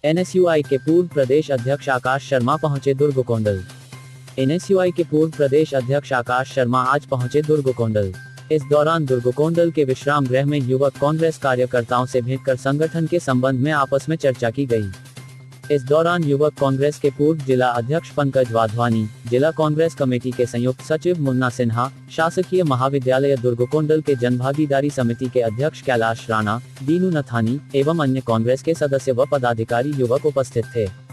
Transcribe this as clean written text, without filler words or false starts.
NSUI के पूर्व प्रदेश अध्यक्ष आकाश शर्मा पहुंचे दुर्गकोंडल। एनएसयूआई के पूर्व प्रदेश अध्यक्ष आकाश शर्मा आज पहुंचे दुर्गकोंडल। इस दौरान दुर्गकोंडल के विश्राम गृह में युवक कांग्रेस कार्यकर्ताओं से भेंट कर संगठन के संबंध में आपस में चर्चा की गई। इस दौरान युवक कांग्रेस के पूर्व जिला अध्यक्ष पंकज वाधवानी, जिला कांग्रेस कमेटी के संयुक्त सचिव मुन्ना सिन्हा, शासकीय महाविद्यालय दुर्गकोंडल के जनभागीदारी समिति के अध्यक्ष कैलाश राणा, दीनू नथानी एवं अन्य कांग्रेस के सदस्य व पदाधिकारी युवक उपस्थित थे।